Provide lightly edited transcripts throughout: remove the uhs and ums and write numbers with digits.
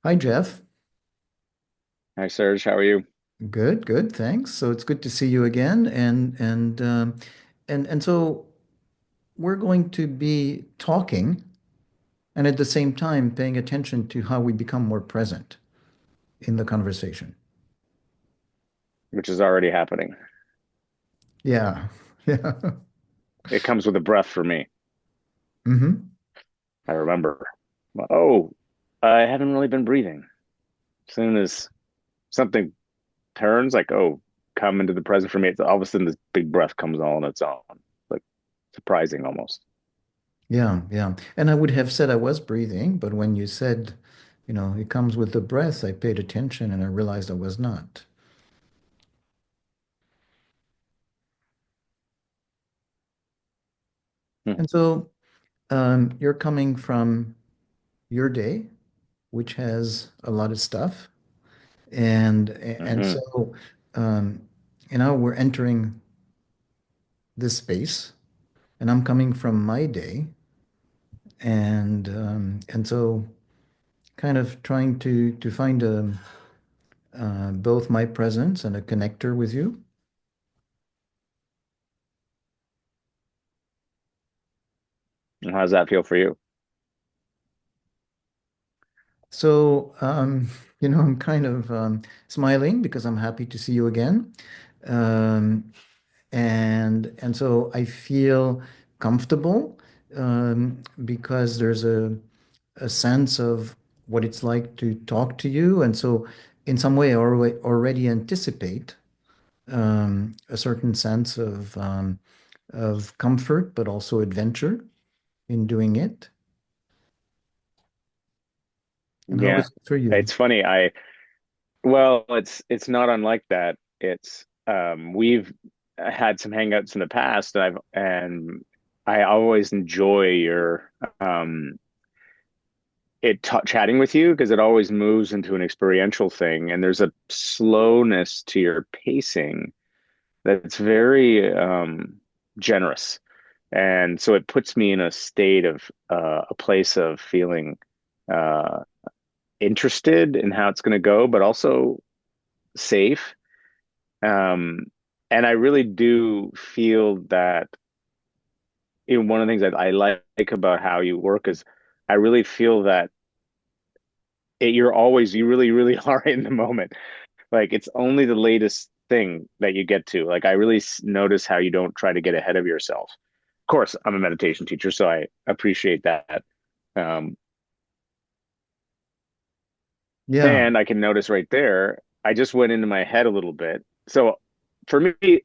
Hi, Jeff. Hi, Serge. How are you? Good, good, thanks. So it's good to see you again, and so we're going to be talking and at the same time paying attention to how we become more present in the conversation. Which is already happening. Yeah, yeah. It comes with a breath for me. hmm I remember, oh, I haven't really been breathing. As soon as something turns, like, oh, come into the present for me, it's all of a sudden this big breath comes all on its own. Like surprising almost. Yeah, yeah. And I would have said I was breathing, but when you said, it comes with the breath, I paid attention and I realized I was not. Hmm. And so you're coming from your day, which has a lot of stuff. And Hmm. so um, we're entering this space, and I'm coming from my day, and so kind of trying to find both my presence and a connector with you. How does that feel for you? So I'm kind of smiling because I'm happy to see you again. Um, and so I feel comfortable because there's a sense of what it's like to talk to you. And so, in some way, I already anticipate a certain sense of comfort, but also adventure in doing it. And how Yeah, is it for you? it's funny. Well, it's not unlike that. It's we've had some hangouts in the past, and I always enjoy your chatting with you because it always moves into an experiential thing, and there's a slowness to your pacing that's very generous, and so it puts me in a state of a place of feeling uh, interested in how it's going to go, but also safe. Um, and I really do feel that one of the things that I like about how you work is I really feel that you really, really are in the moment. Like it's only the latest thing that you get to. Like I really notice how you don't try to get ahead of yourself. Of course, I'm a meditation teacher, so I appreciate that. Um, Yeah. and I can notice right there, I just went into my head a little bit. So for me,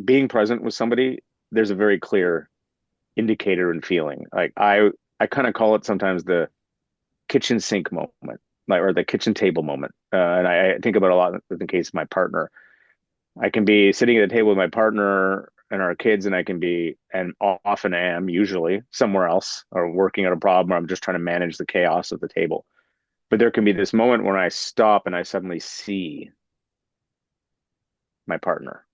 being present with somebody, there's a very clear indicator and feeling. I kind of call it sometimes the kitchen sink moment, like or the kitchen table moment. And I think about a lot in the case of my partner. I can be sitting at a table with my partner and our kids, and I can be, and often am, usually somewhere else or working on a problem, or I'm just trying to manage the chaos of the table. But there can be this moment when I stop and I suddenly see my partner.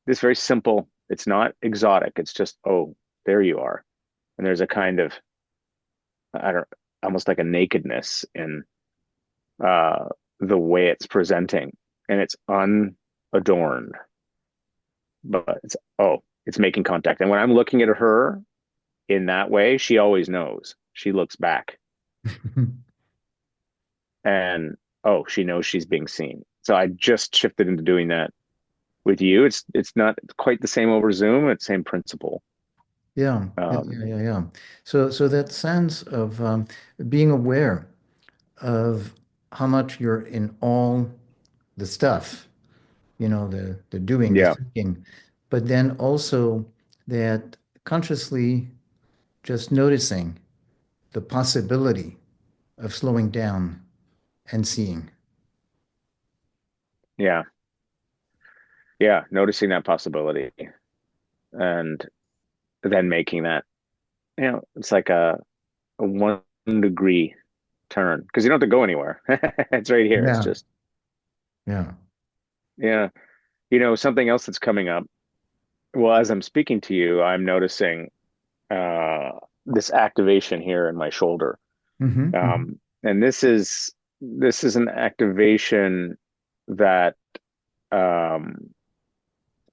It's very simple. It's not exotic. It's just, oh, there you are. And there's a kind of, I don't, almost like a nakedness in uh, the way it's presenting, and it's unadorned, but it's making contact. And when I'm looking at her in that way, she always knows. She looks back and she knows she's being seen. So I just shifted into doing that with you. It's not quite the same over Zoom. It's the same principle. Yeah, yeah, Um, yeah, yeah, yeah. So that sense of being aware of how much you're in all the stuff, the doing, the yeah, thinking, but then also that consciously just noticing the possibility of slowing down and seeing. yeah, yeah. Noticing that possibility and then making that, it's like a 1 degree turn because you don't have to go anywhere. It's right here. It's Yeah, just, yeah. yeah. Something else that's coming up. Well, as I'm speaking to you, I'm noticing uh, this activation here in my shoulder. hmm And this is this is an activation that um,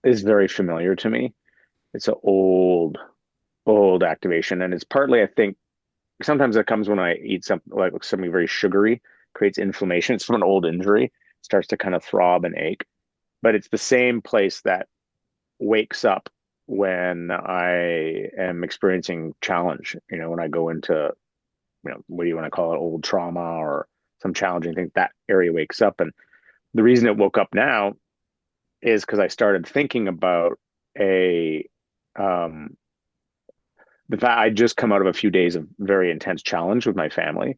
is very familiar to me. It's an old activation, and it's partly, I think, sometimes it comes when I eat something like something very sugary, creates inflammation. It's from an old injury, starts to kind of throb and ache. But it's the same place that wakes up when I am experiencing challenge. When I go into, what do you want to call it, old trauma or some challenging thing, that area wakes up. And the reason it woke up now is because I started thinking about a um the fact I just come out of a few days of very intense challenge with my family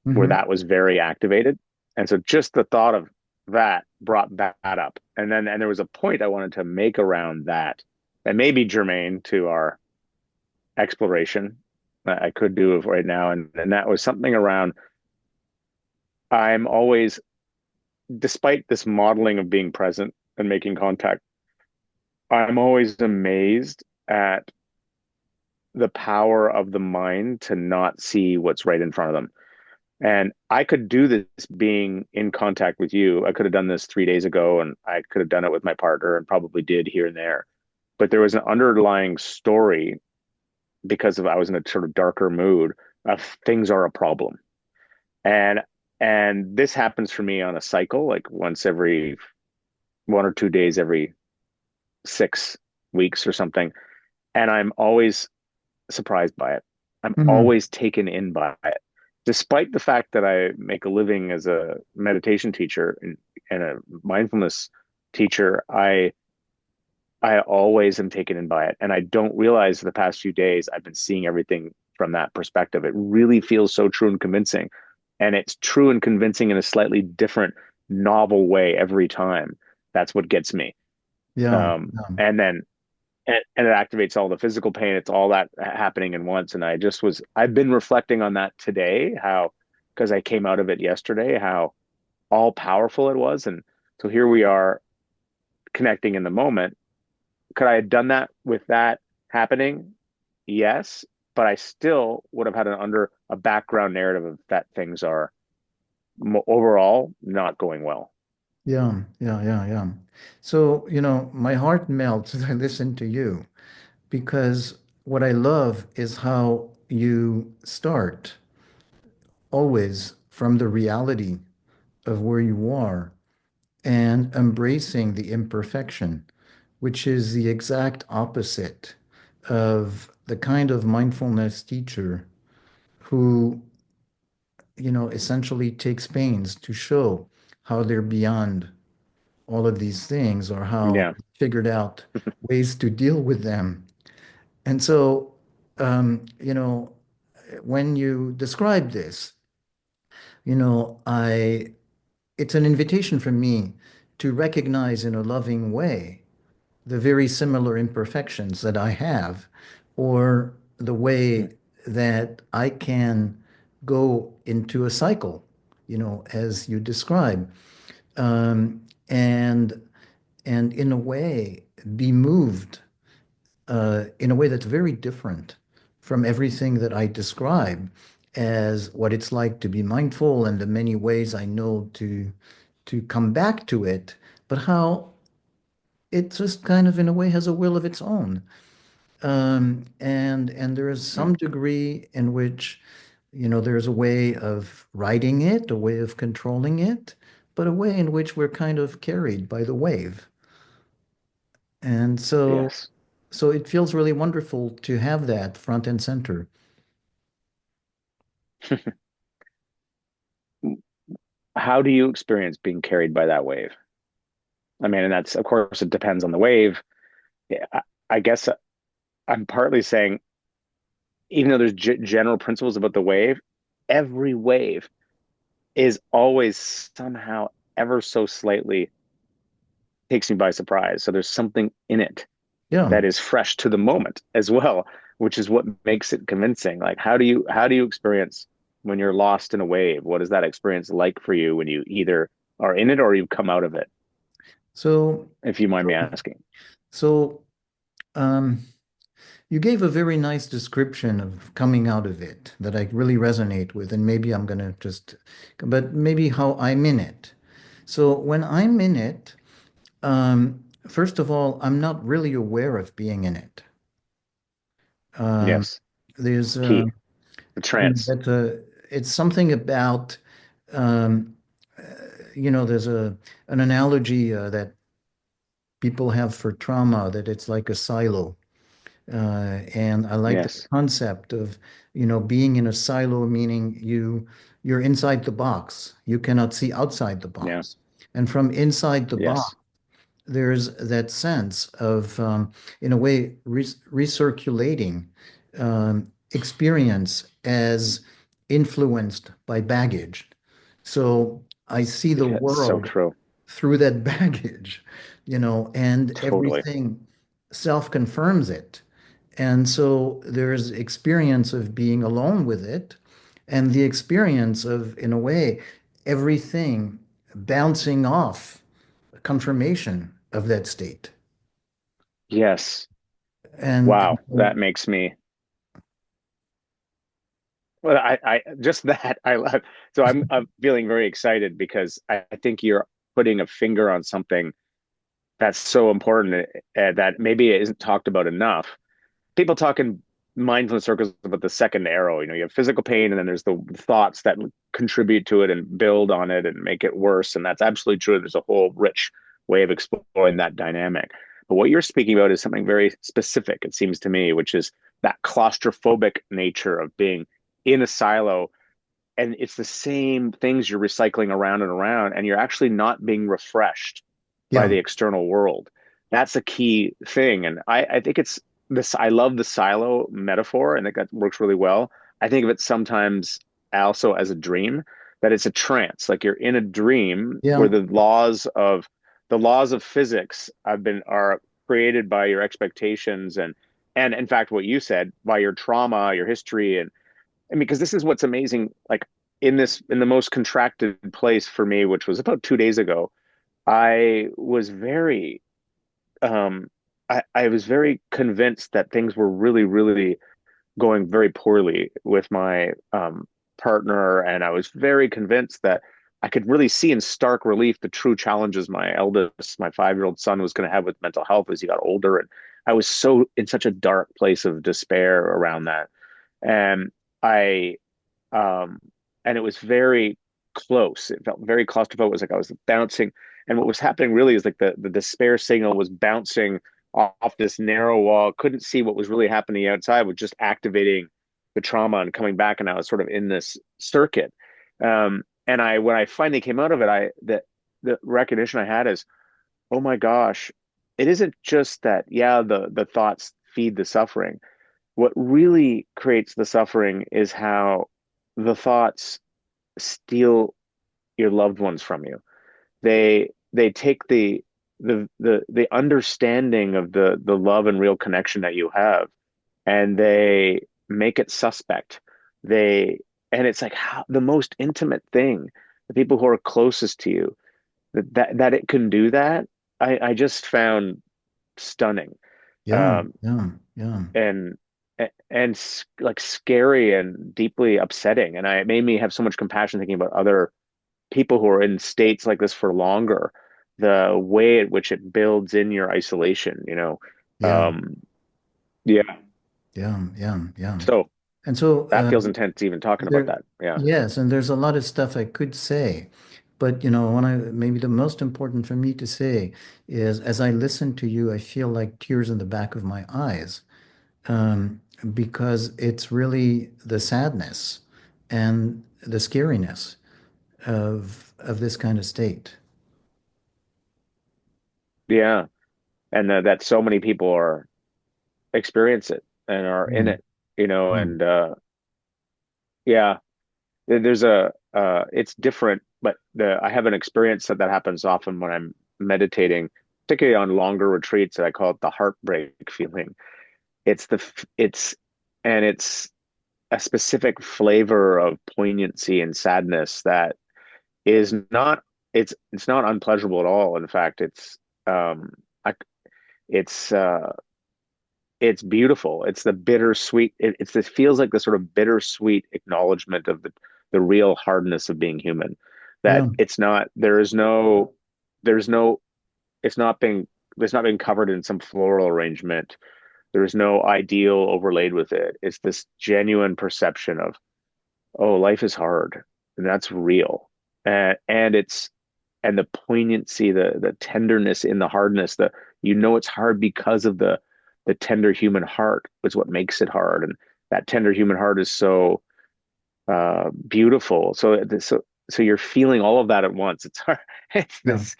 where Hmm. that was very activated. And so just the thought of that brought that up. And there was a point I wanted to make around that that may be germane to our exploration that I could do right now. And that was something around I'm always, despite this modeling of being present and making contact, I'm always amazed at the power of the mind to not see what's right in front of them. And I could do this being in contact with you. I could have done this 3 days ago, and I could have done it with my partner and probably did here and there. But there was an underlying story because of I was in a sort of darker mood of things are a problem. And this happens for me on a cycle, like once every 1 or 2 days every 6 weeks or something. And I'm always surprised by it. I'm Hmm. always taken in by it. Despite the fact that I make a living as a meditation teacher and a mindfulness teacher, I always am taken in by it. And I don't realize the past few days I've been seeing everything from that perspective. It really feels so true and convincing. And it's true and convincing in a slightly different, novel way every time. That's what gets me. Yeah. Yeah. And then and it activates all the physical pain. It's all that happening in once. And I've been reflecting on that today, how, because I came out of it yesterday, how all powerful it was. And so here we are connecting in the moment. Could I have done that with that happening? Yes. But I still would have had a background narrative of that things are overall not going well. Yeah. Yeah. Yeah. Yeah. So, my heart melts as I listen to you because what I love is how you start always from the reality of where you are and embracing the imperfection, which is the exact opposite of the kind of mindfulness teacher who, essentially takes pains to show how they're beyond all of these things or how Yeah. figured out ways to deal with them. And so, when you describe this, it's an invitation for me to recognize in a loving way the very similar imperfections that I have, or the way that I can go into a cycle, as you describe, and in a way be moved in a way that's very different from everything that I describe as what it's like to be mindful and the many ways I know to come back to it, but how it just kind of in a way has a will of its own. And there is some degree in which, there's a way of writing it, a way of controlling it, but a way in which we're kind of carried by the wave. And Yes. so it feels really wonderful to have that front and center. How do you experience being carried by that wave? I mean, and that's, of course, it depends on the wave. Yeah, I guess I'm partly saying, even though there's general principles about the wave, every wave is always somehow ever so slightly takes me by surprise. So there's something in it Yeah. that is fresh to the moment as well, which is what makes it convincing. Like, how do you experience when you're lost in a wave? What is that experience like for you when you either are in it or you come out of it? So, If you mind me so, asking. so, um, You gave a very nice description of coming out of it that I really resonate with, and maybe I'm gonna just, but maybe how I'm in it. So when I'm in it, first of all, I'm not really aware of being in it. Um, Yes. there's, Key. The trance. that it's something about, um, there's an analogy that people have for trauma that it's like a silo. And I like the Yes. concept of, being in a silo, meaning you're inside the box. You cannot see outside the Yeah. box. And from inside the box, Yes. there's that sense of, in a way, recirculating experience as influenced by baggage. So I see the Yeah, it's so world true. through that baggage, and Totally. everything self-confirms it. And so there's experience of being alone with it, and the experience of, in a way, everything bouncing off confirmation of that state. Yes. And Wow. That makes me, well, I just that I love. So I'm feeling very excited because I think you're putting a finger on something that's so important that maybe it isn't talked about enough. People talk in mindfulness circles about the second arrow. You have physical pain, and then there's the thoughts that contribute to it and build on it and make it worse. And that's absolutely true. There's a whole rich way of exploring that dynamic. But what you're speaking about is something very specific, it seems to me, which is that claustrophobic nature of being in a silo, and it's the same things you're recycling around and around, and you're actually not being refreshed by yeah, the external world. That's a key thing. And I think it's this, I love the silo metaphor. I think that works really well. I think of it sometimes also as a dream, that it's a trance, like you're in a dream yeah, where the laws of physics are created by your expectations, and in fact what you said, by your trauma, your history. And I mean, because this is what's amazing, like in the most contracted place for me, which was about 2 days ago, I was very I was very convinced that things were really, really going very poorly with my partner, and I was very convinced that I could really see in stark relief the true challenges my 5-year-old son, was going to have with mental health as he got older. And I was so in such a dark place of despair around that. And I um, and it was very close. It felt very claustrophobic. It was like I was bouncing, and what was happening really is like the despair signal was bouncing off this narrow wall. Couldn't see what was really happening outside. Was just activating the trauma and coming back, and I was sort of in this circuit. And I when I finally came out of it, the recognition I had is, oh my gosh, it isn't just that. Yeah, the thoughts feed the suffering. What really creates the suffering is how the thoughts steal your loved ones from you. They take the understanding of the love and real connection that you have, and they make it suspect. They and it's like how, the most intimate thing, the people who are closest to you, that it can do that. I just found stunning. yeah, Um, yeah, yeah, and like scary and deeply upsetting. And it made me have so much compassion thinking about other people who are in states like this for longer, the way at which it builds in your isolation. yeah, Um, yeah. yeah, yeah, yeah. So And so that feels intense even talking about there, that. Yeah. yes, and there's a lot of stuff I could say, but when maybe the most important for me to say is, as I listen to you, I feel like tears in the back of my eyes, because it's really the sadness and the scariness of this kind of state. Yeah. And that so many people are experience it and are in Mm, it, mm, and yeah, there's a it's different, but the I have an experience that happens often when I'm meditating, particularly on longer retreats, that I call it the heartbreak feeling. It's and it's a specific flavor of poignancy and sadness that is not it's not unpleasurable at all. In fact, um I it's it's beautiful. It's the bittersweet. It's this feels like the sort of bittersweet acknowledgement of the real hardness of being human. That Yeah. it's not. There's no. It's not being. It's not being covered in some floral arrangement. There's no ideal overlaid with it. It's this genuine perception of, oh, life is hard, and that's real. And it's and the poignancy, the tenderness in the hardness, the it's hard because of the tender human heart is what makes it hard. And that tender human heart is so beautiful. So you're feeling all of that at once. It's hard. It's Yeah. this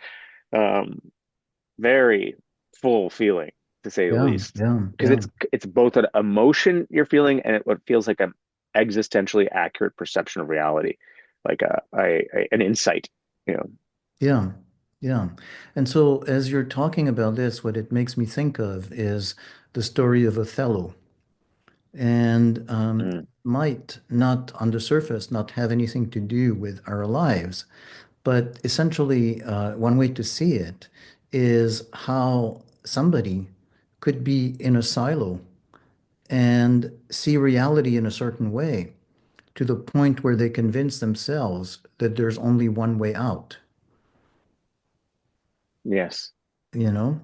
um, very full feeling, to say the Yeah. least, Yeah. because Yeah. it's both an emotion you're feeling and what feels like an existentially accurate perception of reality, like an insight, you know. Yeah. Yeah. And so as you're talking about this, what it makes me think of is the story of Othello. And Mm, might not on the surface not have anything to do with our lives, but essentially one way to see it is how somebody could be in a silo and see reality in a certain way to the point where they convince themselves that there's only one way out, yes, you know?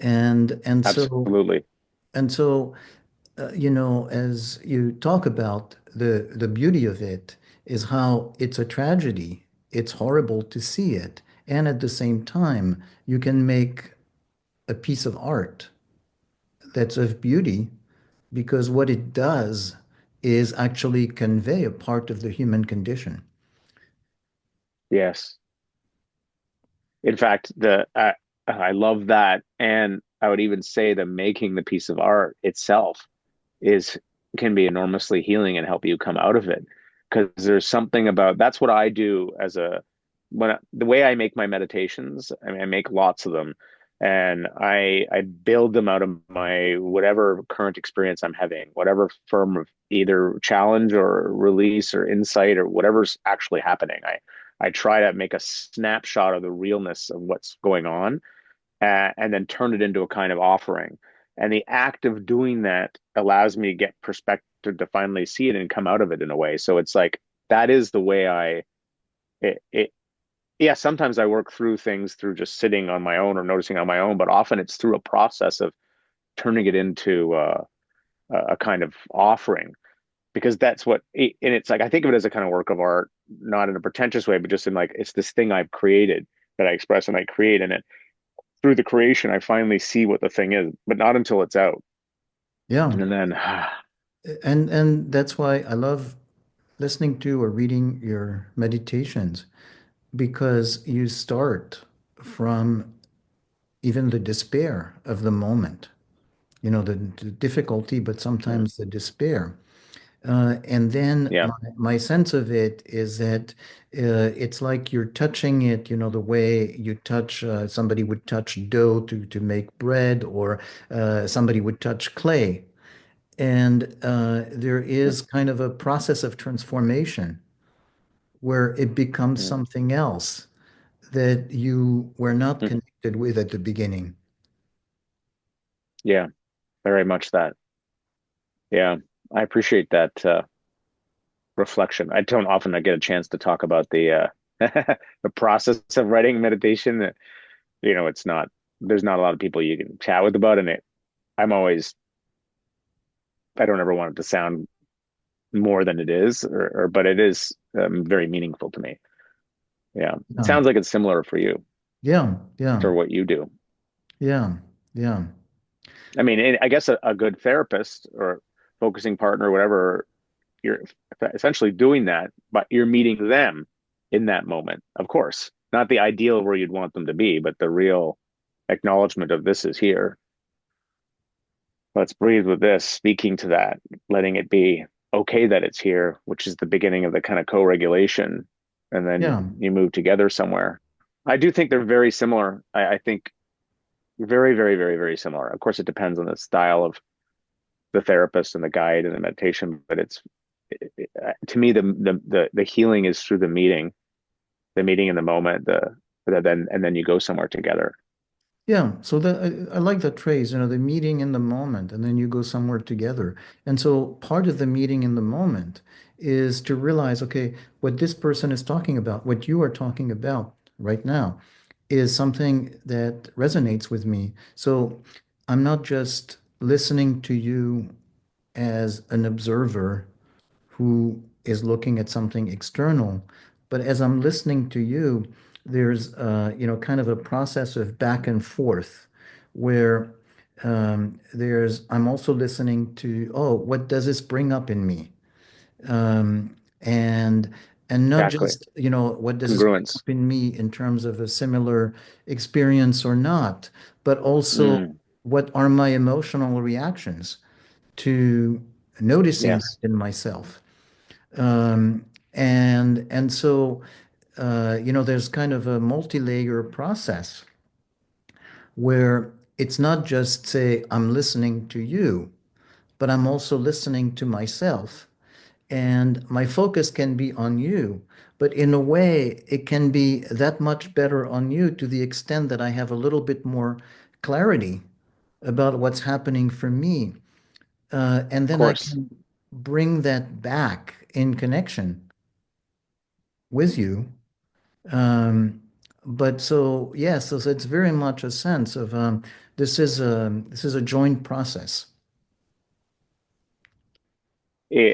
And so absolutely. and so as you talk about the beauty of it is how it's a tragedy. It's horrible to see it. And at the same time, you can make a piece of art that's of beauty because what it does is actually convey a part of the human condition. Yes. In fact, the I love that, and I would even say that making the piece of art itself is can be enormously healing and help you come out of it. Because there's something about that's what I do as a the way I make my meditations. I mean, I make lots of them, and I build them out of my whatever current experience I'm having, whatever form of either challenge or release or insight or whatever's actually happening. I try to make a snapshot of the realness of what's going on, and then turn it into a kind of offering. And the act of doing that allows me to get perspective to finally see it and come out of it in a way. So it's like that is the way it yeah, sometimes I work through things through just sitting on my own or noticing on my own, but often it's through a process of turning it into a kind of offering because that's and it's like I think of it as a kind of work of art, not in a pretentious way, but just in like it's this thing I've created that I express and I create in it. Through the creation, I finally see what the thing is, but not until it's out. Yeah. And then, And that's why I love listening to or reading your meditations because you start from even the despair of the moment, the difficulty, but mm, sometimes the despair. And then yeah, my sense of it is that it's like you're touching it, the way you touch, somebody would touch dough to make bread, or somebody would touch clay. And there mm, is kind of a process of transformation where it becomes mm, something else that you were not mm, connected with at the beginning. yeah, very much that. Yeah, I appreciate that reflection. I don't often get a chance to talk about the the process of writing meditation. It's not there's not a lot of people you can chat with about it. I'm always I don't ever want it to sound more than it is, or but it is very meaningful to me. Yeah, it Yeah, sounds like it's similar for you yeah, yeah, for what you do. yeah, yeah, I mean, I guess a good therapist or focusing partner, or whatever, you're essentially doing that, but you're meeting them in that moment, of course. Not the ideal where you'd want them to be, but the real acknowledgement of this is here. Let's breathe with this, speaking to that, letting it be okay that it's here, which is the beginning of the kind of co-regulation. And then yeah, you move together somewhere. I do think they're very similar. I think very, very, very, very similar. Of course, it depends on the style of the therapist and the guide and the meditation, but to me the healing is through the meeting in the moment, the then and then you go somewhere together. Yeah, so I like that phrase, the meeting in the moment, and then you go somewhere together. And so part of the meeting in the moment is to realize, okay, what this person is talking about, what you are talking about right now, is something that resonates with me. So I'm not just listening to you as an observer who is looking at something external. But as I'm listening to you, there's kind of a process of back and forth where I'm also listening to, oh, what does this bring up in me? Um, and and not Exactly. just, what does this bring Congruence. up in me in terms of a similar experience or not, but also Mm, what are my emotional reactions to noticing that yes. in myself. Um, and so there's kind of a multi-layer process where it's not just say I'm listening to you, but I'm also listening to myself. And my focus can be on you, but in a way, it can be that much better on you to the extent that I have a little bit more clarity about what's happening for me. And Of then I course. can bring that back in connection with you. Um, but so yes, so it's very much a sense of this is a joint process.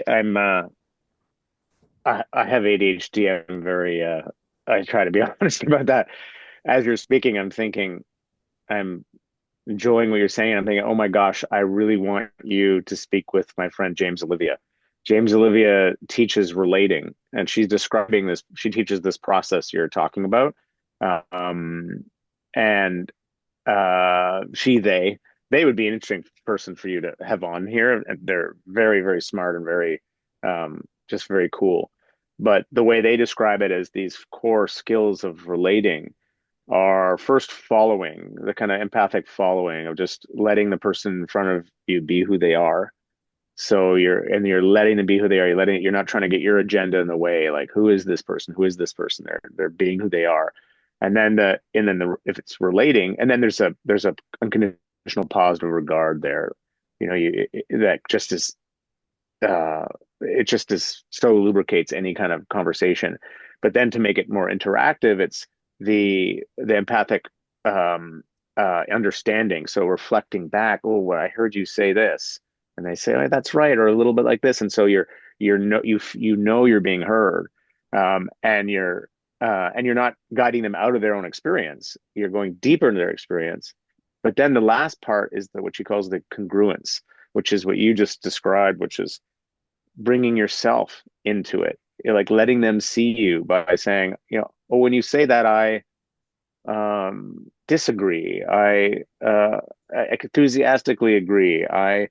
I'm I have ADHD. I'm very I try to be honest about that. As you're speaking, I'm thinking I'm enjoying what you're saying. I'm thinking, oh my gosh, I really want you to speak with my friend James Olivia. James Olivia teaches relating, and she's describing this. She teaches this process you're talking about, um, and they would be an interesting person for you to have on here. And they're very, very smart and very just very cool. But the way they describe it as these core skills of relating are first following, the kind of empathic following of just letting the person in front of you be who they are. So you're letting them be who they are. You're not trying to get your agenda in the way. Like, who is this person? Who is this person? They're being who they are. And then if it's relating, and then there's a unconditional positive regard there. That just is uh, it just is so lubricates any kind of conversation. But then to make it more interactive, it's the empathic understanding. So reflecting back, oh, what I heard you say this, and they say, oh, that's right, or a little bit like this, and so you know you're being heard, and you're not guiding them out of their own experience. You're going deeper into their experience. But then the last part is what she calls the congruence, which is what you just described, which is bringing yourself into it. You're like letting them see you by saying, oh, when you say that, I disagree. I enthusiastically agree. I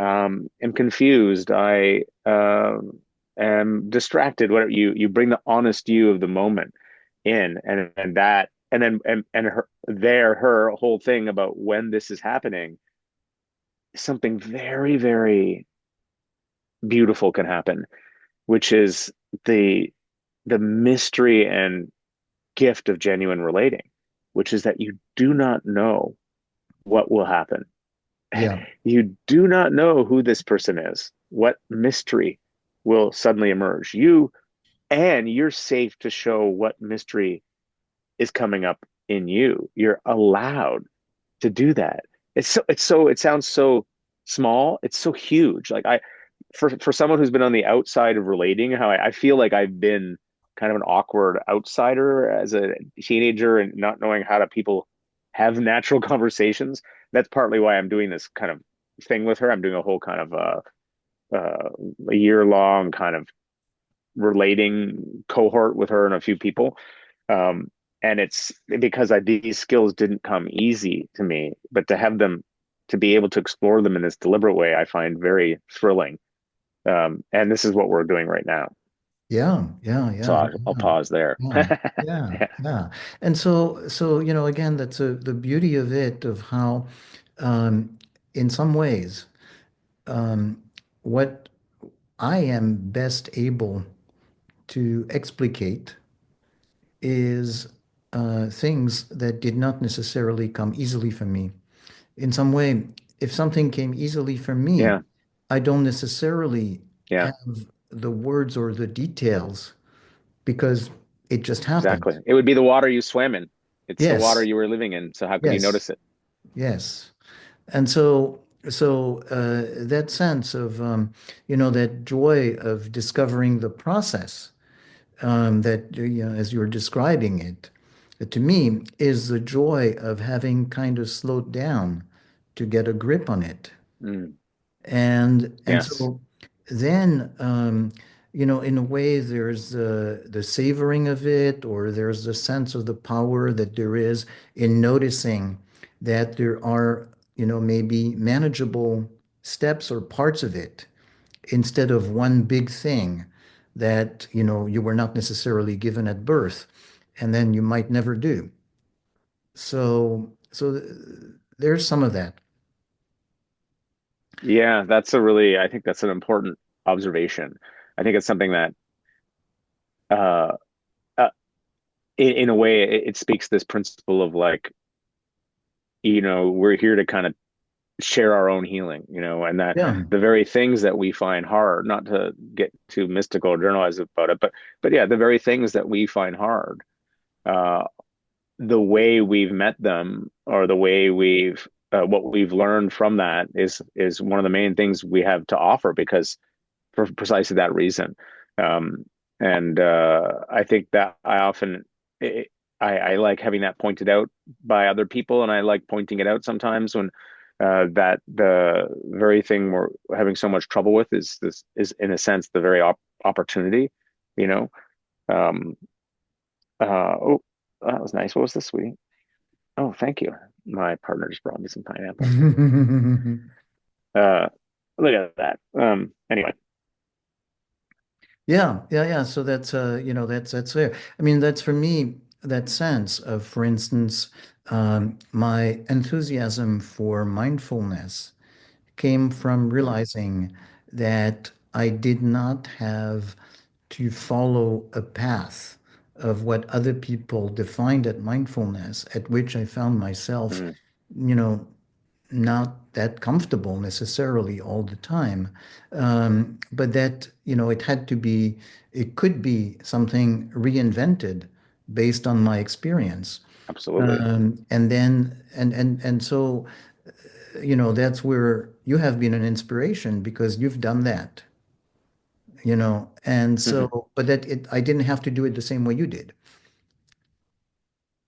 am confused. I am distracted. Whatever you bring the honest you of the moment in, and that, and then her whole thing about when this is happening, something very, very beautiful can happen, which is the the mystery and gift of genuine relating, which is that you do not know what will happen. Yeah. You do not know who this person is, what mystery will suddenly emerge. You're safe to show what mystery is coming up in you. You're allowed to do that. It sounds so small. It's so huge. Like for someone who's been on the outside of relating, how I feel like I've been kind of an awkward outsider as a teenager and not knowing how to people have natural conversations. That's partly why I'm doing this kind of thing with her. I'm doing a whole kind of uh, a year long kind of relating cohort with her and a few people. Um, and it's because these skills didn't come easy to me, but to have them, to be able to explore them in this deliberate way, I find very thrilling. And this is what we're doing right now. Yeah, yeah, So yeah, I'll yeah, pause there. yeah, yeah, yeah. And so again, that's the beauty of it, of how, um, in some ways, um, what I am best able to explicate is things that did not necessarily come easily for me. In some way, if something came easily for me, Yeah, I don't necessarily yeah, have the words or the details because it just exactly. happened. It would be the water you swam in. It's the water Yes, you were living in. So how could you yes, notice it? yes. And so that sense of that joy of discovering the process that as you're describing it, to me is the joy of having kind of slowed down to get a grip on it. Mm, And yes. so then, in a way, there's the savoring of it, or there's the sense of the power that there is in noticing that there are, maybe manageable steps or parts of it instead of one big thing that, you were not necessarily given at birth, and then you might never do. So there's some of that. Yeah, I think that's an important observation. I think it's something that, uh, uh in a way, it speaks this principle of like, we're here to kind of share our own healing, and that Yeah. the very things that we find hard, not to get too mystical or generalized about it, but yeah, the very things that we find hard, uh, the way we've met them or the way we've what we've learned from that is one of the main things we have to offer because for precisely that reason. Um, and I think that it, I like having that pointed out by other people, and I like pointing it out sometimes when that the very thing we're having so much trouble with is in a sense the very opportunity, you know. Um, oh, that was nice. What was this, sweetie? Oh, thank you. My partner just brought me some pineapples. Uh, Look at that. Anyway. Yeah, yeah, yeah. So that's there. I mean, that's for me, that sense of, for instance, my enthusiasm for mindfulness came from Mhm, realizing that I did not have to follow a path of what other people defined as mindfulness, at which I found myself, mhm. you know, not that comfortable necessarily all the time. But that, it could be something reinvented based on my experience. Absolutely. And then, and so, that's where you have been an inspiration because you've done that, and Mhm. so, but I didn't have to do it the same way you did.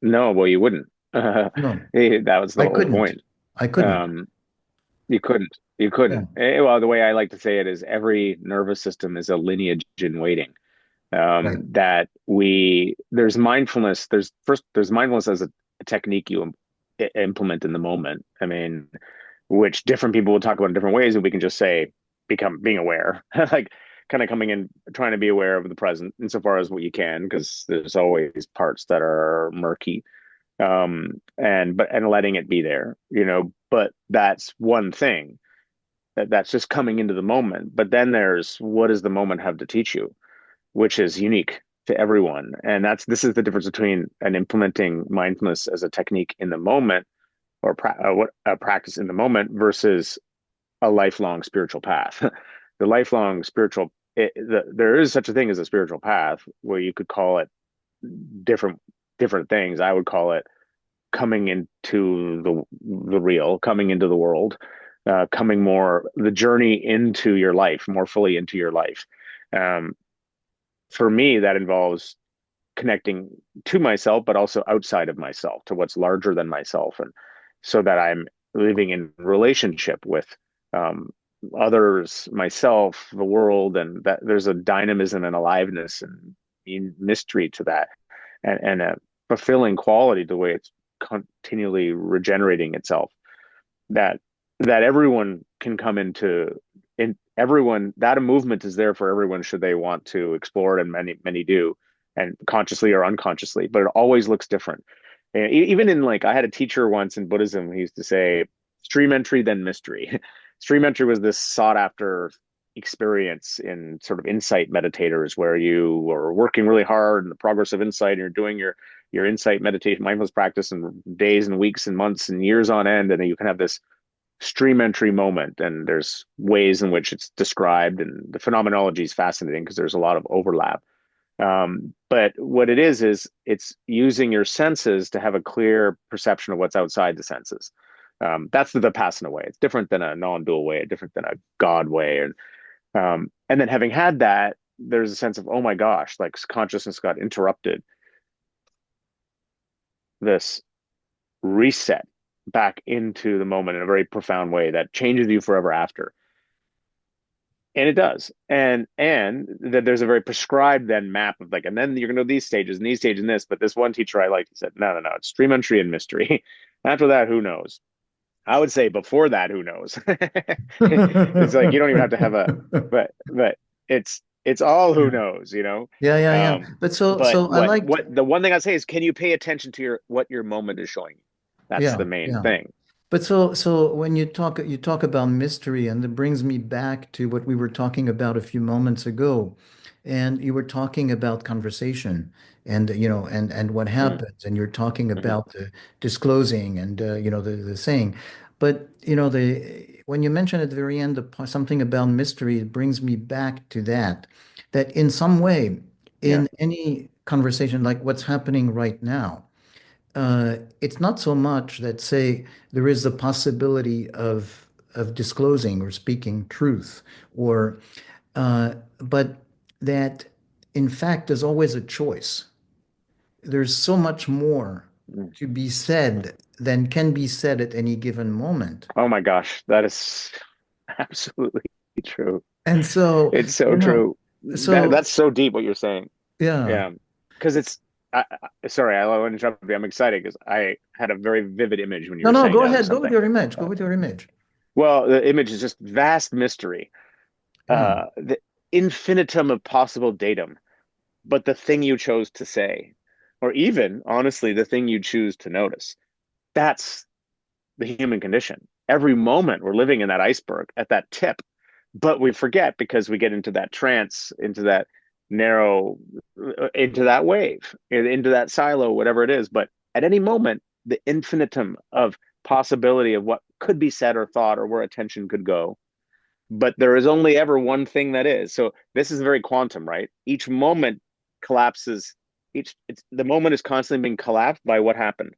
No, well, you wouldn't. No, That was the I whole couldn't. point. I couldn't. Um, you couldn't. You Yeah. couldn't. Well, the way I like to say it is every nervous system is a lineage in waiting. Right. That there's mindfulness as a technique you implement in the moment. I mean, which different people will talk about in different ways, and we can just say being aware, like kind of coming in, trying to be aware of the present insofar as what you can, because there's always parts that are murky, and letting it be there, but that's one thing that's just coming into the moment. But then there's what does the moment have to teach you, which is unique to everyone. And this is the difference between an implementing mindfulness as a technique in the moment or what a practice in the moment versus a lifelong spiritual path. The lifelong spiritual, there is such a thing as a spiritual path where you could call it different different things. I would call it coming into the real, coming into the world, coming more the journey into your life, more fully into your life. Um, for me, that involves connecting to myself, but also outside of myself, to what's larger than myself, and so that I'm living in relationship with um, others, myself, the world, and that there's a dynamism and aliveness and mystery to that, and a fulfilling quality to the way it's continually regenerating itself that everyone can come into in everyone that a movement is there for everyone should they want to explore it, and many do, and consciously or unconsciously, but it always looks different. And even in, like, I had a teacher once in Buddhism, he used to say stream entry then mystery. Stream entry was this sought after experience in sort of insight meditators where you are working really hard in the progress of insight and you're doing your your insight meditation, mindfulness practice in days and weeks and months and years on end. And then you can have this stream entry moment. And there's ways in which it's described. And the phenomenology is fascinating because there's a lot of overlap. But what it is it's using your senses to have a clear perception of what's outside the senses. That's the Vipassana way. It's different than a non-dual way, different than a God way. And then having had that, there's a sense of, oh my gosh, like consciousness got interrupted. This reset back into the moment in a very profound way that changes you forever after. And it does. And that there's a very prescribed then map of like, and then you're gonna know these stages and these stages and this. But this one teacher I liked, he said, no, no, no, it's stream entry and mystery. After that, who knows? I would say before that, who knows? It's like you don't even have to have a, but it's all who Yeah. knows, you know. Yeah, yeah, yeah. Um, But so but so I liked, what the one thing I'd say is, can you pay attention to your what your moment is showing you? That's yeah, the main yeah. thing. But so when you talk about mystery, and it brings me back to what we were talking about a few moments ago. And you were talking about conversation and and what Mm, happens, and you're talking mhm. about the disclosing and the saying. But the when you mention at the very end something about mystery, it brings me back to that in some way, Yeah. in any conversation like what's happening right now, it's not so much that, say, there is the possibility of disclosing or speaking truth, or but that in fact there's always a choice. There's so much more Mm. to be said than can be said at any given moment. Oh my gosh, that is absolutely true. And so, It's so you know, true. so That's so deep what you're saying. yeah. Yeah, because sorry, I want to interrupt you. I'm excited because I had a very vivid image when you No, were no, saying go that of ahead. Go with something. your image. Go Uh, with your image. well, the image is just vast mystery, Yeah. the infinitum of possible datum, but the thing you chose to say, or even honestly, the thing you choose to notice. That's the human condition. Every moment we're living in that iceberg at that tip, but we forget because we get into that trance, into that narrow, into that wave, into that silo, whatever it is. But at any moment, the infinitum of possibility of what could be said or thought or where attention could go. But there is only ever one thing that is. So this is very quantum, right? Each moment collapses. The moment is constantly being collapsed by what happened,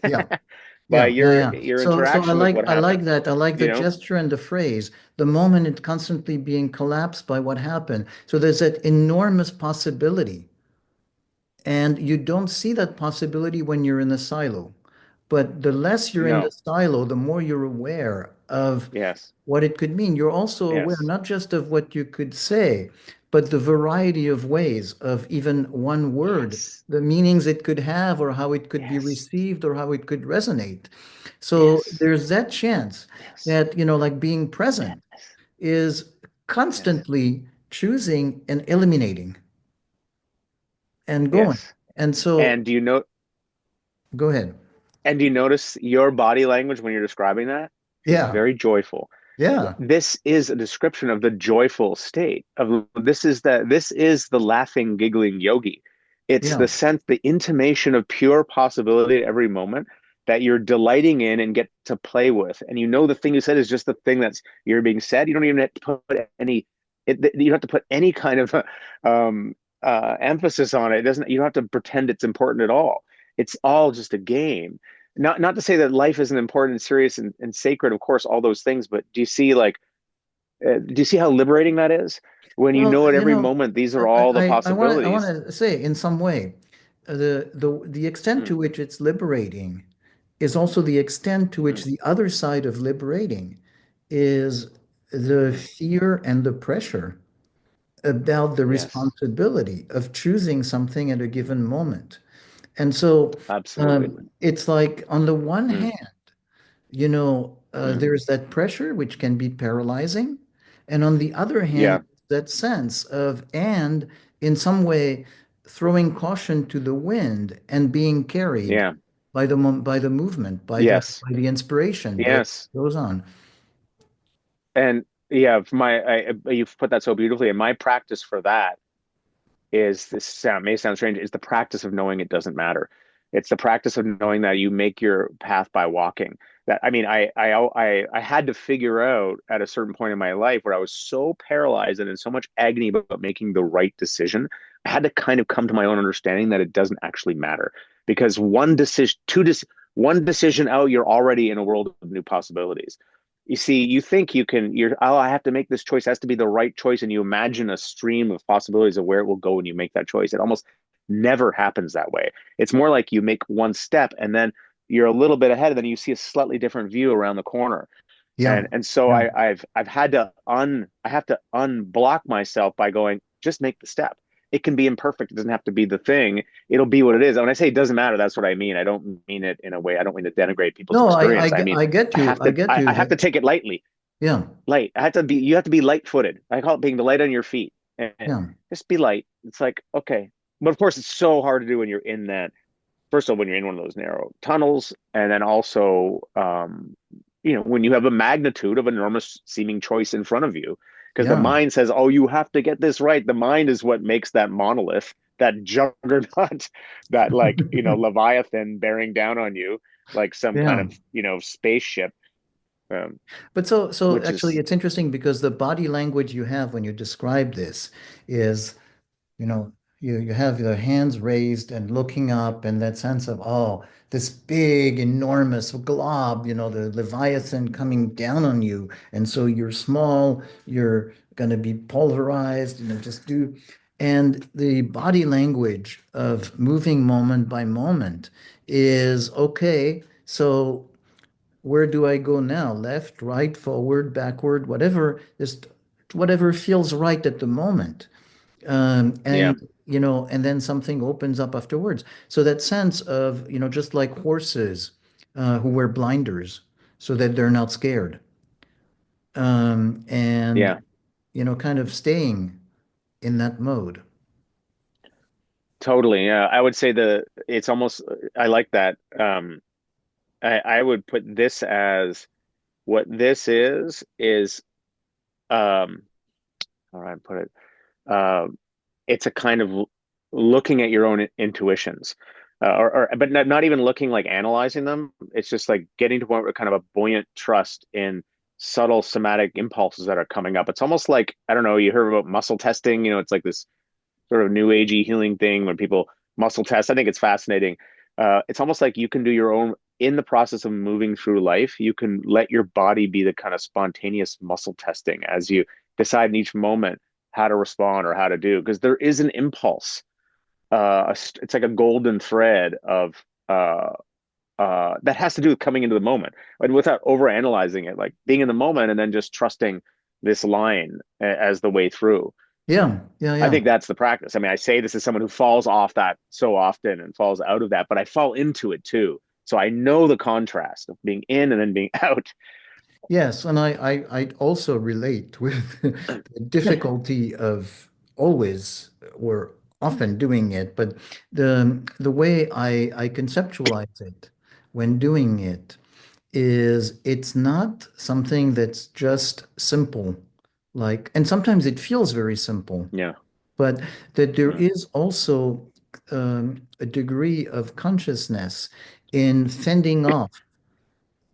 Yeah. by Yeah, yeah, yeah. your So interaction with what I like happened. that. I like the You know, gesture and the phrase. The moment it constantly being collapsed by what happened. So there's that enormous possibility. And you don't see that possibility when you're in a silo. But the less you're in the no, silo, the more you're aware of yes, what it could mean. You're also aware yes, not just of what you could say, but the variety of ways of even one word, yes, the meanings it could have, or how it could be yes, received, or how it could resonate. So yes, there's that chance yes, that, like being yes, present is yes, constantly choosing and eliminating and going. yes. And so And do you know? go ahead. And do you notice your body language when you're describing that is Yeah. very joyful? Yeah. This is a description of the joyful state of this is the laughing, giggling yogi. It's Yeah. the sense, the intimation of pure possibility at every moment that you're delighting in and get to play with. And you know the thing you said is just the thing that's you're being said. You don't even have to put you don't have to put any kind of um, emphasis on it. It doesn't. You don't have to pretend it's important at all. It's all just a game. Not to say that life isn't important and serious and sacred, of course, all those things, but do you see how liberating that is? When you Well, know at every moment, these I are all the I want possibilities. to say in some way, the extent Mm, to which it's liberating is also the extent to which mm, the other side of liberating is the mm. fear and the pressure about the Yes, responsibility of choosing something at a given moment. And so absolutely. it's like on the one Mm, hand, mm. there's that pressure which can be paralyzing. And on the other hand, Yeah, that sense of, and in some way, throwing caution to the wind and being carried yeah, by by the movement, yes, by the inspiration that yes. goes on. And yeah, you've put that so beautifully. And my practice for that is this sound may sound strange, is the practice of knowing it doesn't matter. It's the practice of knowing that you make your path by walking. That I mean, I had to figure out at a certain point in my life where I was so paralyzed and in so much agony about making the right decision. I had to kind of come to my own understanding that it doesn't actually matter because one decision out, you're already in a world of new possibilities. You see, you think oh, I have to make this choice. It has to be the right choice. And you imagine a stream of possibilities of where it will go when you make that choice. It almost never happens that way. It's more like you make one step and then you're a little bit ahead and then you see a slightly different view around the corner. Yeah. And so Yeah. I've had to I have to unblock myself by going, just make the step. It can be imperfect. It doesn't have to be the thing. It'll be what it is. When I say it doesn't matter, that's what I mean. I don't mean it in a way. I don't mean to denigrate people's No, experience. I mean, I get you. I get I you. have to take it lightly. Yeah. Light. You have to be light footed. I call it being the light on your feet. And Yeah. just be light. It's like, okay. But of course, it's so hard to do when you're in that first of all, when you're in one of those narrow tunnels, and then also, when you have a magnitude of enormous seeming choice in front of you, because the Yeah. mind says, "Oh, you have to get this right." The mind is what makes that monolith, that juggernaut, that Leviathan bearing down on you like some kind Yeah. of spaceship, um, But so which actually, is it's interesting because the body language you have when you describe this is, you know, you have your hands raised and looking up, and that sense of, oh, this big, enormous glob, the Leviathan coming down on you. And so you're small, you're going to be pulverized, just do. And the body language of moving moment by moment is okay. So where do I go now? Left, right, forward, backward, whatever, just whatever feels right at the moment. yeah, And then something opens up afterwards. So that sense of, just like horses who wear blinders so that they're not scared. And, yeah, kind of staying in that mode. totally. Yeah, I would say it's almost I like that. I would put this as what this is how do I put it? It's a kind of looking at your own intuitions, but not even looking like analyzing them. It's just like getting to a point where kind of a buoyant trust in subtle somatic impulses that are coming up. It's almost like, I don't know, you heard about muscle testing, it's like this sort of new agey healing thing when people muscle test. I think it's fascinating. It's almost like you can do your own in the process of moving through life. You can let your body be the kind of spontaneous muscle testing as you decide in each moment how to respond or how to do, because there is an impulse. It's like a golden thread of that has to do with coming into the moment and without over analyzing it, like being in the moment and then just trusting this line as the way through. Yeah, yeah, I yeah. think that's the practice. I mean, I say this as someone who falls off that so often and falls out of that, but I fall into it too. So I know the contrast of being in and then being out. Yes, and I also relate with the difficulty of always or often doing it, but the way I conceptualize it when doing it is it's not something that's just simple, and sometimes it feels very simple, Yeah. but that there Yeah. is also a degree of consciousness in fending off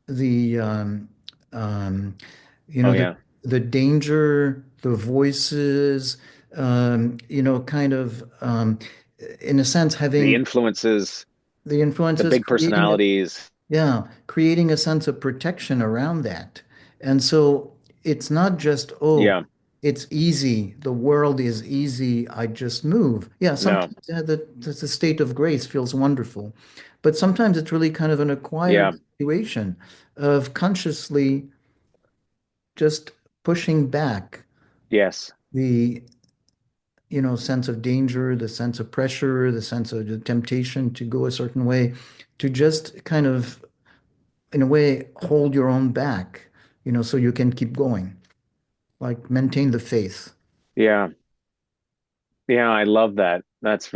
the um, you Oh, know yeah. the danger, the voices, kind of in a sense The having influences, the the influences big personalities. creating a sense of protection around that. And so it's not just, oh, Yeah. it's easy, the world is easy, I just move. Yeah, No. sometimes the state of grace feels wonderful, but sometimes it's really kind of an acquired Yeah. situation of consciously just pushing back Yes. the, sense of danger, the sense of pressure, the sense of the temptation to go a certain way, to just kind of in a way, hold your own back, so you can keep going, like maintain the faith. Yeah. Yeah. I love that. It's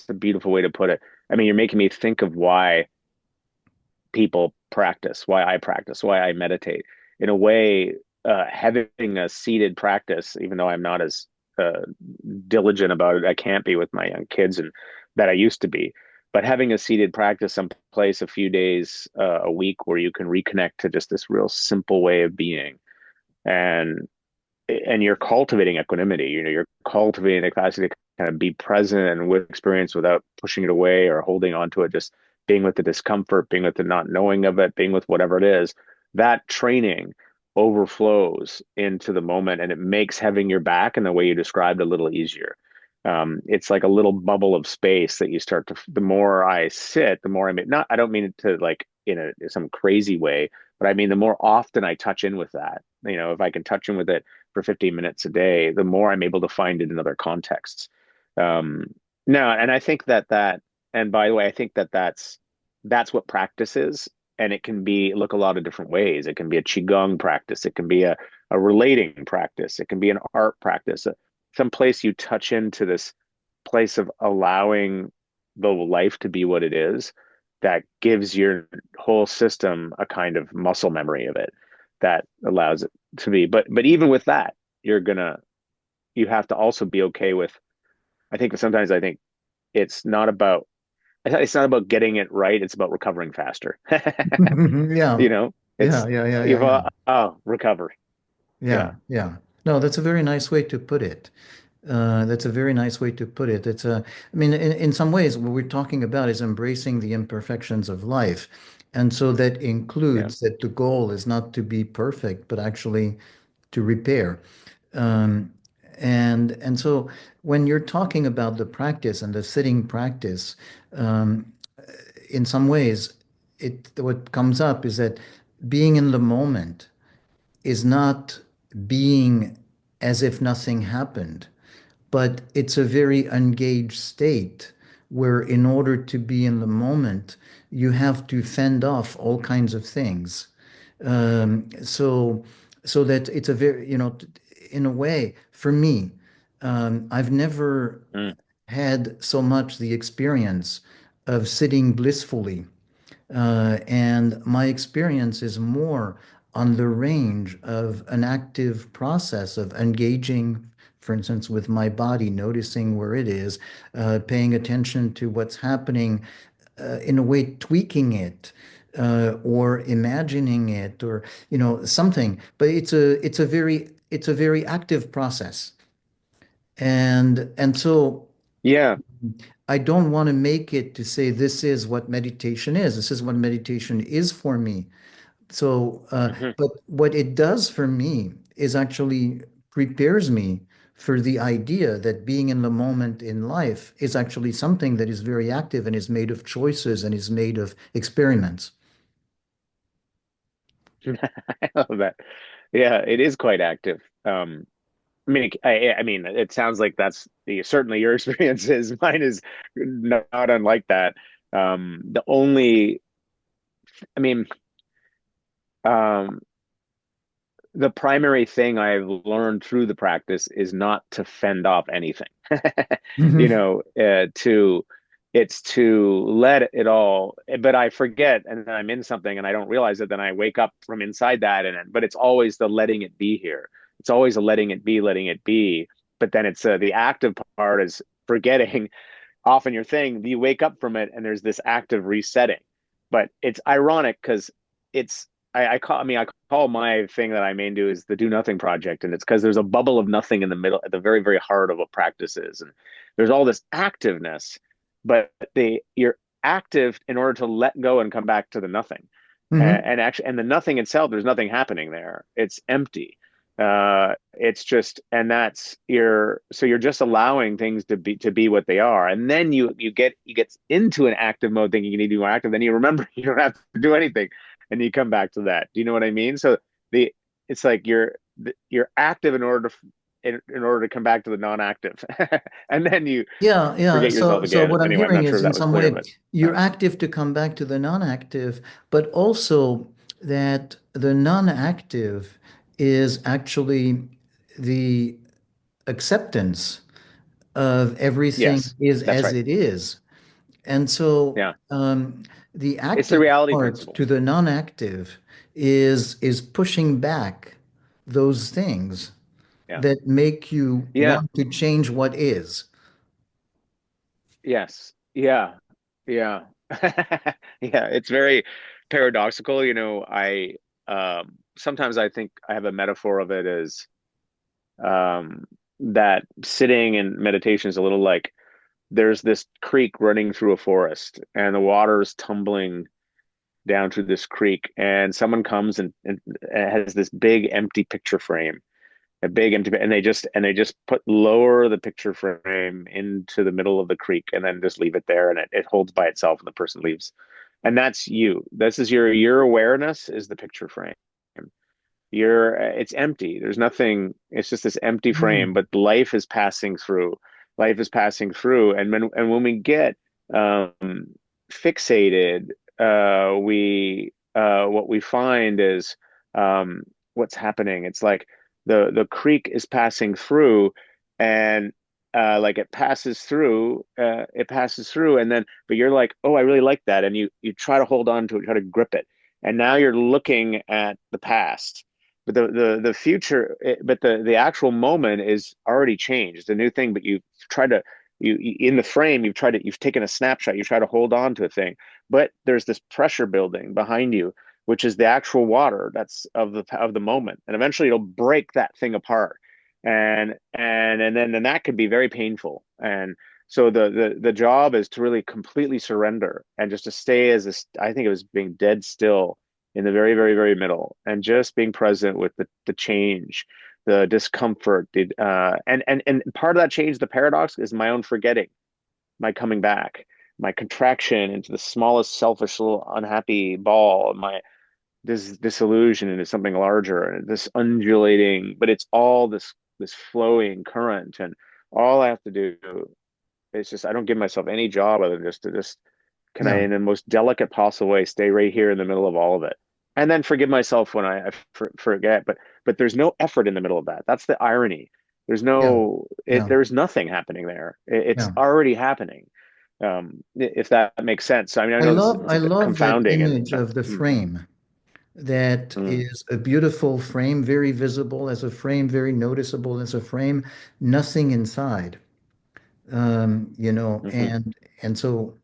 a beautiful way to put it. I mean, you're making me think of why people practice, why I practice, why I meditate. In a way, having a seated practice, even though I'm not as diligent about it, I can't be with my young kids and that I used to be. but having a seated practice someplace a few days a week where you can reconnect to just this real simple way of being, and you're cultivating equanimity. You're cultivating the capacity to kind of be present and with experience without pushing it away or holding on to it, just being with the discomfort, being with the not knowing of it, being with whatever it is. That training overflows into the moment, and it makes having your back in the way you described a little easier. It's like a little bubble of space that you start to, the more I sit, the more I mean, not, I don't mean it to like in some crazy way, but I mean, the more often I touch in with that, if I can touch in with it for 15 minutes a day, the more I'm able to find it in other contexts. Um, no, and I think and by the way, I think that's what practice is. And it can be look a lot of different ways. It can be a qigong practice. It can be a relating practice. It can be an art practice. Some place you touch into this place of allowing the life to be what it is, that gives your whole system a kind of muscle memory of it that allows it to be. But even with that, you have to also be okay with. I think it's not about it's not about getting it right. It's about recovering faster. Yeah. It's Yeah, yeah, yeah, yeah, you've yeah. recover. Yeah, Yeah, yeah. No, that's a very nice way to put it. That's a very nice way to put it. I mean, in some ways, what we're talking about is embracing the imperfections of life. And so that yeah. includes that the goal is not to be perfect, but actually to repair. Um, and so when you're talking about the practice and the sitting practice, um, in some ways, what comes up is that being in the moment is not being as if nothing happened, but it's a very engaged state where, in order to be in the moment, you have to fend off all kinds of things. So, so that it's a very, in a way, for me, I've never Mm. had so much the experience of sitting blissfully, and my experience is more on the range of an active process of engaging, for instance, with my body, noticing where it is, paying attention to what's happening, in a way, tweaking it. Or imagining it, or something, but it's a very active process, and so Yeah. I don't want to make it to say this is what meditation is. This is what meditation is for me. So, Hmm. but what it does for me is actually prepares me for the idea that being in the moment in life is actually something that is very active and is made of choices and is made of experiments. I love that. Yeah, it is quite active. I mean, it sounds like that's certainly your experience is. Mine is not unlike that. The only, I mean, um, the primary thing I've learned through the practice is not to fend off anything. Hmm. To it's to let it all, but I forget, and then I'm in something and I don't realize it. Then I wake up from inside that, but it's always the letting it be here. It's always a letting it be. But then it's the active part is forgetting often your thing, you wake up from it and there's this active resetting. But it's ironic because it's I call my thing that I main do is the do nothing project. And it's because there's a bubble of nothing in the middle at the very, very heart of what practice is. And there's all this activeness, but you're active in order to let go and come back to the nothing. Hmm. And the nothing itself, there's nothing happening there. It's empty. It's just, and that's so you're just allowing things to be what they are. And then you get into an active mode thinking you need to be more active. Then you remember you don't have to do anything, and you come back to that. Do you know what I mean? So the it's like you're active in order to come back to the non-active, and then you Yeah, yeah. forget yourself So again. what I'm Anyway, I'm hearing not sure is, if in that was some clear, way, but you're um, active to come back to the non-active, but also that the non-active is actually the acceptance of everything yes, is that's as right. it is. And so, Yeah, the it's the active reality part principle. to the non-active is pushing back those things Yeah. that make you Yeah. want to change what is. Yes. Yeah. Yeah. Yeah, it's very paradoxical. I sometimes I think I have a metaphor of it as um that sitting in meditation is a little like there's this creek running through a forest and the water is tumbling down through this creek and someone comes and has this big empty picture frame, a big empty, and they just put lower the picture frame into the middle of the creek and then just leave it there and it holds by itself and the person leaves. And that's you. This is your awareness is the picture frame. It's empty. There's nothing. It's just this empty frame, Mm. but life is passing through. Life is passing through. And when we get um fixated, we what we find is what's happening. It's like the creek is passing through, and like it passes through, and then but you're like, oh, I really like that, and you try to hold on to it, try to grip it, and now you're looking at the past, but the future, but the actual moment is already changed, the new thing, but you try to in the frame you've taken a snapshot, you try to hold on to a thing, but there's this pressure building behind you, which is the actual water that's of the moment, and eventually it'll break that thing apart, and then that could be very painful. And so the job is to really completely surrender and just to stay as I think it was being dead still in the very, very, very middle, and just being present with the change, the discomfort, and part of that change, the paradox, is my own forgetting, my coming back, my contraction into the smallest selfish little unhappy ball, my this disillusion into something larger, and this undulating, but it's all this flowing current, and all I have to do is just I don't give myself any job other than just to just can I, Yeah. in the most delicate possible way, stay right here in the middle of all of it, and then forgive myself when I forget. But there's no effort in the middle of that. That's the irony. Yeah. Yeah. There's nothing happening there. It's Yeah. already happening. If that makes sense. I mean, I know it's I a bit love that confounding and image of the mm, frame. That mm, is a beautiful frame, very visible as a frame, very noticeable as a frame, nothing inside. mhm. And so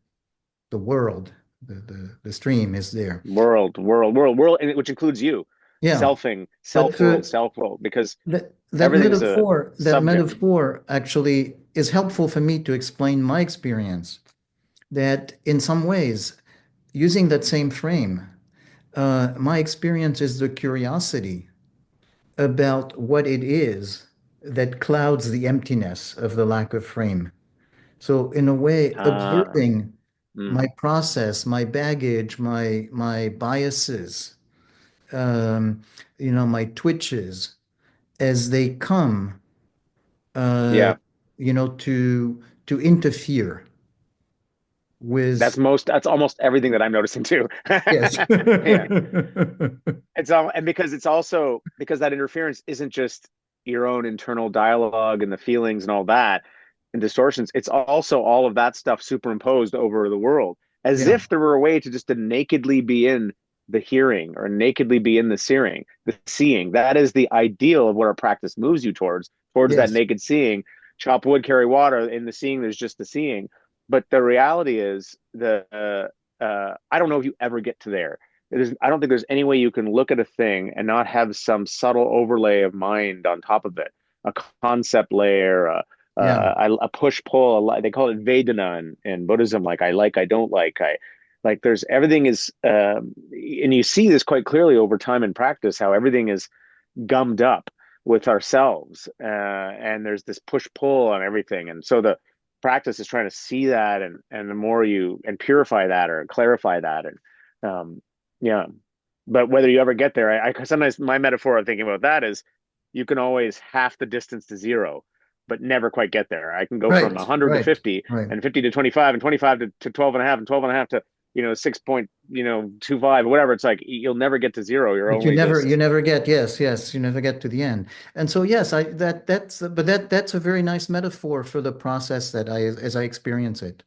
the world, the stream is there. World, and which includes you, Yeah. selfing, But self-world, for self-world, because that everything's a metaphor, that subject. metaphor actually is helpful for me to explain my experience. That in some ways, using that same frame, my experience is the curiosity about what it is that clouds the emptiness of the lack of frame. So in a way, Ah, observing my mm, process, my baggage, my biases, um, my twitches as they come, uh, yeah. to interfere with. That's almost everything that I'm noticing too. Yes. Yeah. It's all, and because it's also because that interference isn't just your own internal dialogue and the feelings and all that and distortions. It's also all of that stuff superimposed over the world, as Yeah. if there were a way to just to nakedly be in the hearing or nakedly be in the seeing. The seeing, that is the ideal of what our practice moves you towards that Yes. naked seeing. Chop wood, carry water. In the seeing, there's just the seeing. But the reality is I don't know if you ever get to there. I don't think there's any way you can look at a thing and not have some subtle overlay of mind on top of it, a concept layer, Yeah. a push pull. They call it Vedana in Buddhism. Like, I don't like, I like. There's everything is, and you see this quite clearly over time in practice, how everything is gummed up with ourselves, and there's this push pull on everything, and so the practice is trying to see that, and the more you and purify that or clarify that, and yeah. But whether you ever get there, I sometimes my metaphor of thinking about that is you can always half the distance to zero, but never quite get there. I can go from Right. 100 to Right. 50 Right. and 50 to 25 and 25 to 12 and a half and 12 and a half to 6 point 25, whatever. It's like you'll never get to zero. You're But you only never you just never get, yes, yes, you never get to the end. And so yes, I that that's but that's a very nice metaphor for the process that I as I experience it.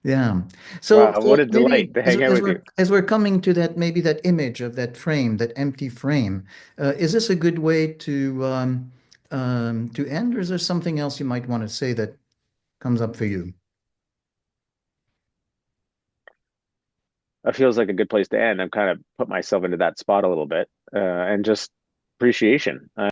Yeah. So wow, what so a delight maybe to hang out with you. as we're coming to that, maybe that image of that frame, that empty frame, is this a good way to end, or is there something else you might want to say that comes up for you? That feels like a good place to end. I've kind of put myself into that spot a little bit, and just appreciation.